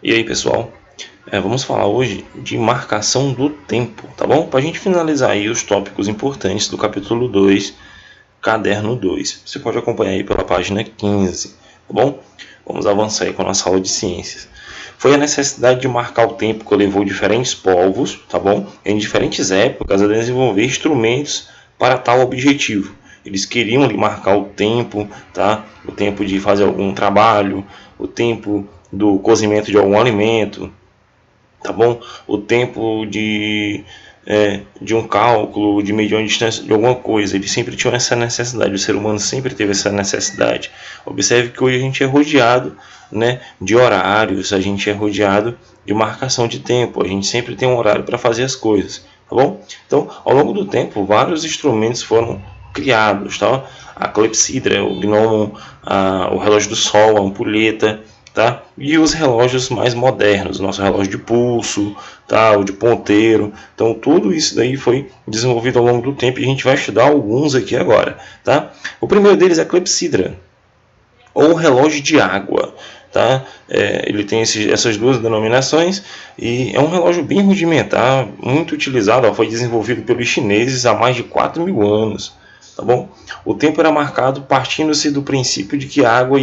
E aí, pessoal, vamos falar hoje de marcação do tempo, tá bom? Para a gente finalizar aí os tópicos importantes do capítulo 2, caderno 2. Você pode acompanhar aí pela página 15, tá bom? Vamos avançar aí com a nossa aula de ciências. Foi a necessidade de marcar o tempo que levou diferentes povos, tá bom? Em diferentes épocas a desenvolver instrumentos para tal objetivo. Eles queriam ali marcar o tempo, tá? O tempo de fazer algum trabalho, o tempo do cozimento de algum alimento, tá bom? O tempo de um cálculo, de medir uma distância de alguma coisa. Eles sempre tinham essa necessidade, o ser humano sempre teve essa necessidade. Observe que hoje a gente é rodeado, né, de horários, a gente é rodeado de marcação de tempo, a gente sempre tem um horário para fazer as coisas, tá bom? Então, ao longo do tempo, vários instrumentos foram criados, tá? A clepsidra, o gnomo, o relógio do sol, a ampulheta, tá? E os relógios mais modernos, o nosso relógio de pulso, tá? O de ponteiro. Então tudo isso daí foi desenvolvido ao longo do tempo e a gente vai estudar alguns aqui agora, tá? O primeiro deles é a clepsidra, ou relógio de água. Tá? Ele tem essas duas denominações e é um relógio bem rudimentar, muito utilizado, foi desenvolvido pelos chineses há mais de 4.000 anos. Tá bom? O tempo era marcado partindo-se do princípio de que a água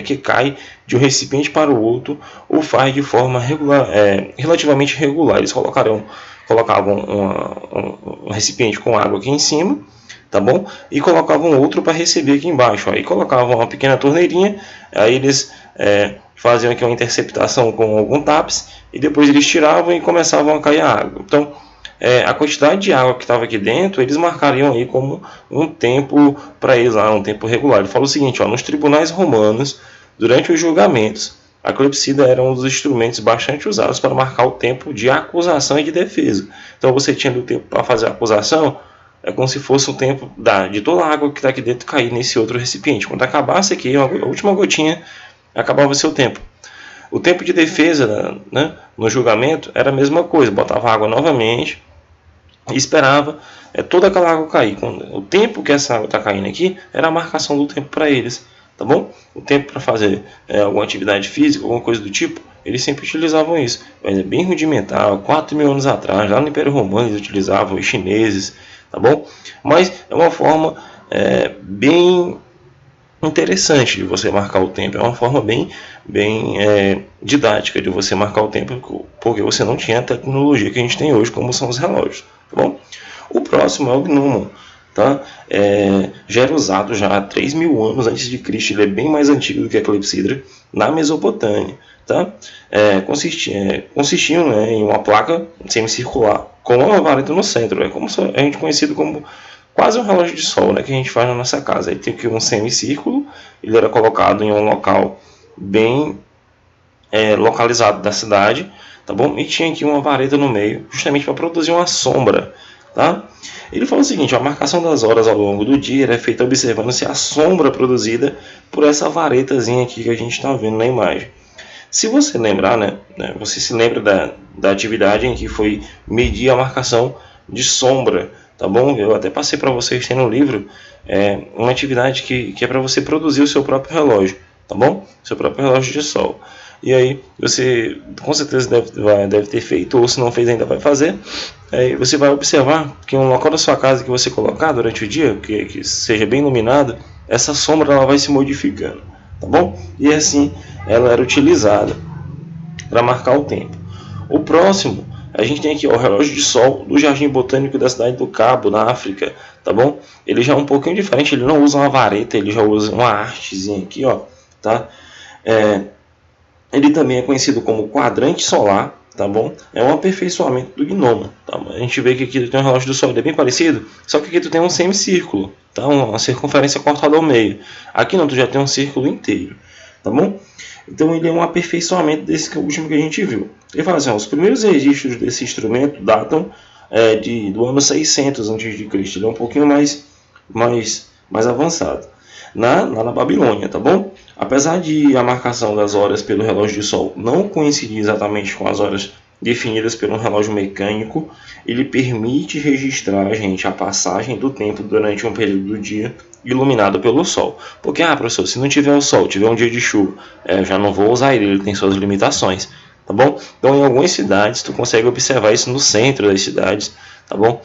que cai de um recipiente para o outro o faz de forma relativamente regular. Eles colocavam um recipiente com água aqui em cima, tá bom? E colocavam outro para receber aqui embaixo. Aí colocavam uma pequena torneirinha, aí eles faziam aqui uma interceptação com algum taps e depois eles tiravam e começavam a cair a água. Então, a quantidade de água que estava aqui dentro, eles marcariam aí como um tempo para eles lá, um tempo regular. Ele fala o seguinte, ó, nos tribunais romanos, durante os julgamentos, a clepsidra era um dos instrumentos bastante usados para marcar o tempo de acusação e de defesa. Então você tinha o tempo para fazer a acusação, é como se fosse o tempo de toda a água que está aqui dentro cair nesse outro recipiente. Quando acabasse aqui, a última gotinha, acabava o seu tempo. O tempo de defesa, né, no julgamento era a mesma coisa, botava água novamente e esperava toda aquela água cair. O tempo que essa água está caindo aqui era a marcação do tempo para eles, tá bom? O tempo para fazer alguma atividade física, alguma coisa do tipo, eles sempre utilizavam isso. Mas é bem rudimentar, 4.000 anos atrás, lá no Império Romano eles utilizavam, os chineses, tá bom? Mas é uma forma bem interessante de você marcar o tempo, é uma forma bem didática de você marcar o tempo, porque você não tinha a tecnologia que a gente tem hoje, como são os relógios, tá bom? O próximo é o gnomon, tá? Já era usado já há 3.000 anos antes de Cristo, ele é bem mais antigo do que a clepsidra, na Mesopotâmia, tá? Consistiam, né, em uma placa semicircular com uma vareta no centro, como a gente conhecido como quase um relógio de sol, né, que a gente faz na nossa casa. Ele tem aqui um semicírculo, ele era colocado em um local bem localizado da cidade, tá bom? E tinha aqui uma vareta no meio, justamente para produzir uma sombra, tá? Ele falou o seguinte, a marcação das horas ao longo do dia era feita observando se a sombra produzida por essa varetazinha aqui que a gente está vendo na imagem. Se você lembrar, né, você se lembra da atividade em que foi medir a marcação de sombra, tá bom? Eu até passei para vocês, tem no livro, uma atividade que é para você produzir o seu próprio relógio, tá bom? Seu próprio relógio de sol. E aí você com certeza deve ter feito, ou se não fez ainda vai fazer. Aí você vai observar que um local da sua casa que você colocar durante o dia, que seja bem iluminado, essa sombra ela vai se modificando, tá bom? E assim ela era utilizada para marcar o tempo. O próximo, a gente tem aqui ó, o relógio de sol do Jardim Botânico da cidade do Cabo, na África, tá bom? Ele já é um pouquinho diferente, ele não usa uma vareta, ele já usa uma hastezinha aqui, ó, tá? Ele também é conhecido como quadrante solar, tá bom? É um aperfeiçoamento do gnomo, tá? A gente vê que aqui tem um relógio do sol, ele é bem parecido, só que aqui tu tem um semicírculo, tá? Uma circunferência cortada ao meio. Aqui não, tu já tem um círculo inteiro, tá bom? Então ele é um aperfeiçoamento desse último que a gente viu. Ele fala assim, ó, os primeiros registros desse instrumento datam do ano 600 a.C. Ele é um pouquinho mais avançado. Lá na Babilônia, tá bom? Apesar de a marcação das horas pelo relógio de sol não coincidir exatamente com as horas definidas por um relógio mecânico, ele permite registrar a gente a passagem do tempo durante um período do dia iluminado pelo sol. Porque, professor, se não tiver o sol, tiver um dia de chuva, eu já não vou usar ele tem suas limitações, tá bom? Então, em algumas cidades, tu consegue observar isso no centro das cidades, tá bom?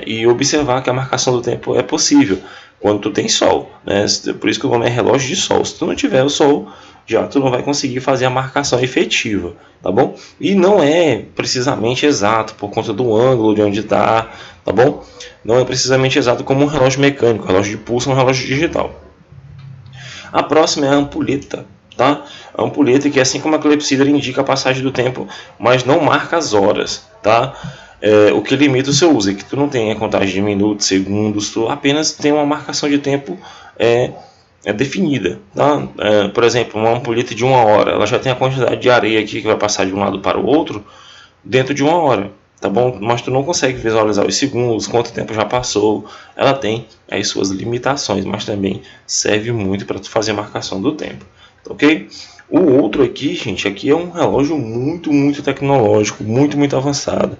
E observar que a marcação do tempo é possível quando tu tem sol, né? Por isso que o nome é relógio de sol. Se tu não tiver o sol, já tu não vai conseguir fazer a marcação efetiva, tá bom? E não é precisamente exato por conta do ângulo de onde está, tá bom? Não é precisamente exato como um relógio mecânico, um relógio de pulso, um relógio digital. A próxima é a ampulheta, tá? A ampulheta que, assim como a clepsidra, indica a passagem do tempo, mas não marca as horas, tá? O que limita o seu uso é que tu não tem a contagem de minutos, segundos, tu apenas tem uma marcação de tempo definida, tá? Por exemplo, uma ampulheta de 1 hora, ela já tem a quantidade de areia aqui que vai passar de um lado para o outro dentro de 1 hora, tá bom? Mas tu não consegue visualizar os segundos, quanto tempo já passou. Ela tem as suas limitações, mas também serve muito para tu fazer a marcação do tempo, ok? O outro aqui, gente, aqui é um relógio muito tecnológico, muito avançado,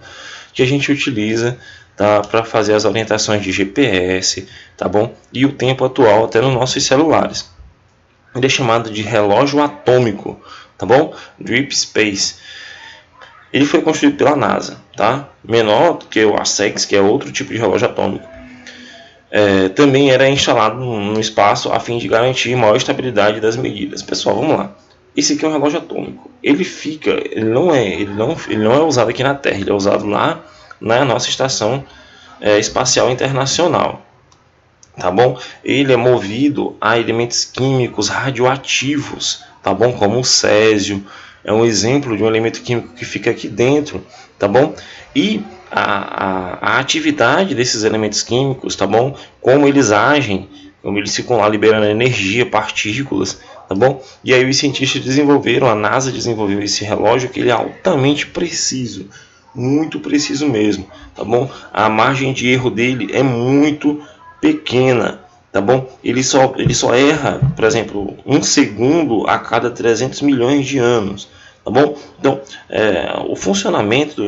que a gente utiliza, tá, para fazer as orientações de GPS, tá bom? E o tempo atual até nos nossos celulares. Ele é chamado de relógio atômico, tá bom? Deep Space. Ele foi construído pela NASA, tá? Menor do que o ASICS, que é outro tipo de relógio atômico. Também era instalado no espaço a fim de garantir maior estabilidade das medidas. Pessoal, vamos lá. Esse aqui é um relógio atômico. Ele não é usado aqui na Terra, ele é usado lá na nossa estação espacial internacional, tá bom? Ele é movido a elementos químicos radioativos, tá bom? Como o césio, é um exemplo de um elemento químico que fica aqui dentro, tá bom? E a atividade desses elementos químicos, tá bom? Como eles agem, como eles ficam lá liberando energia, partículas, tá bom? E aí os cientistas desenvolveram, a NASA desenvolveu esse relógio que ele é altamente preciso, muito preciso mesmo, tá bom? A margem de erro dele é muito pequena, tá bom? Ele só erra, por exemplo, 1 segundo a cada 300 milhões de anos, tá bom? Então, o funcionamento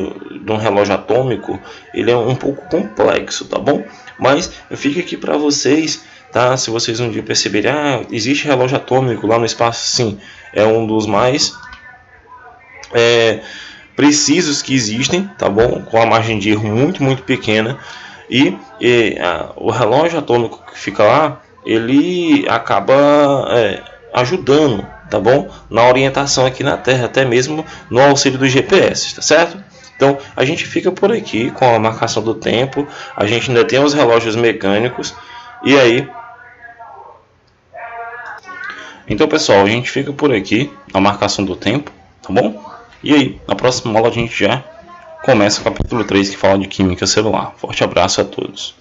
de um relógio atômico, ele é um pouco complexo, tá bom? Mas eu fico aqui para vocês, tá? Se vocês um dia perceberem, existe relógio atômico lá no espaço, sim, é um dos mais precisos que existem, tá bom? Com a margem de erro muito pequena. E o relógio atômico que fica lá, ele acaba ajudando, tá bom? Na orientação aqui na Terra, até mesmo no auxílio do GPS, tá certo? Então a gente fica por aqui com a marcação do tempo. A gente ainda tem os relógios mecânicos. E aí, então pessoal, a gente fica por aqui na marcação do tempo, tá bom? E aí, na próxima aula a gente já começa o capítulo 3, que fala de química celular. Forte abraço a todos.